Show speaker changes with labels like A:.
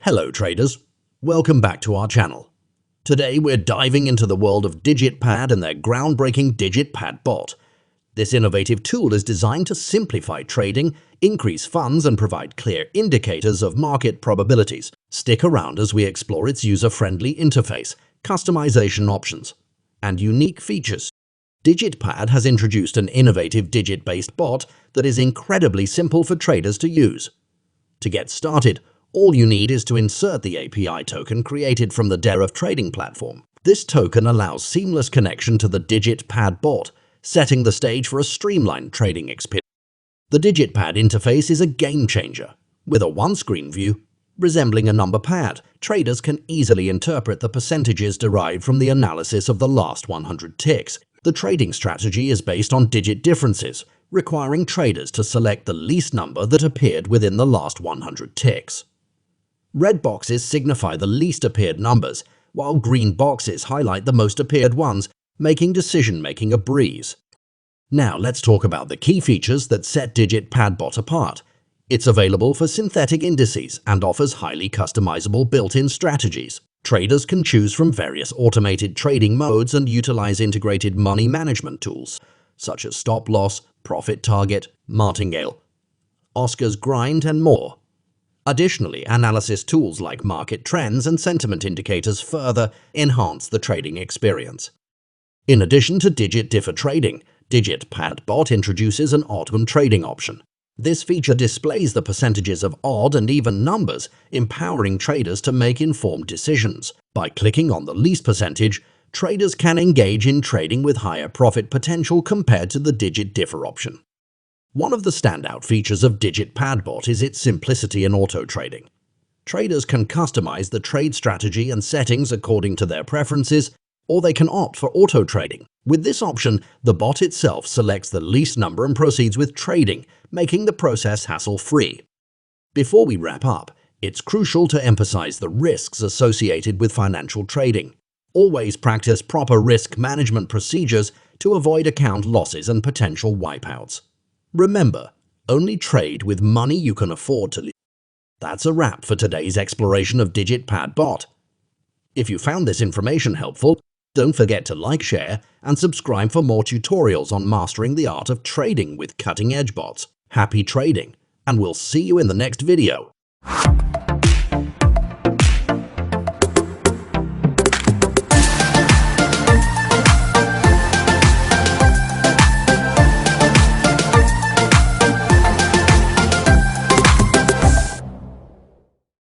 A: Hello traders, welcome back to our channel. Today we're diving into the world of DigitPad and their groundbreaking DigitPad bot. This innovative tool is designed to simplify trading, increase funds and provide clear indicators of market probabilities. Stick around as we explore its user-friendly interface, customization options, and unique features. DigitPad has introduced an innovative digit-based bot that is incredibly simple for traders to use. To get started, all you need is to insert the API token created from the Deriv trading platform. This token allows seamless connection to the DigitPad bot, setting the stage for a streamlined trading experience. The DigitPad interface is a game changer. With a one-screen view, resembling a number pad, traders can easily interpret the percentages derived from the analysis of the last 100 ticks. The trading strategy is based on digit differences, requiring traders to select the least number that appeared within the last 100 ticks. Red boxes signify the least appeared numbers, while green boxes highlight the most appeared ones, making decision-making a breeze. Now let's talk about the key features that set DigitPad bot apart. It's available for synthetic indices and offers highly customizable built-in strategies. Traders can choose from various automated trading modes and utilize integrated money management tools, such as stop loss, profit target, martingale, Oscar's grind, and more. Additionally, analysis tools like market trends and sentiment indicators further enhance the trading experience. In addition to digit differ trading, DigitPad bot introduces an odd trading option. This feature displays the percentages of odd and even numbers, empowering traders to make informed decisions. By clicking on the least percentage, traders can engage in trading with higher profit potential compared to the digit differ option. One of the standout features of DigitPad bot is its simplicity in auto trading. Traders can customize the trade strategy and settings according to their preferences, or they can opt for auto trading. With this option, the bot itself selects the least number and proceeds with trading, making the process hassle-free. Before we wrap up, it's crucial to emphasize the risks associated with financial trading. Always practice proper risk management procedures to avoid account losses and potential wipeouts. Remember, only trade with money you can afford to lose. That's a wrap for today's exploration of DigitPad bot. If you found this information helpful, don't forget to like, share, and subscribe for more tutorials on mastering the art of trading with cutting-edge bots. Happy trading, and we'll see you in the next video.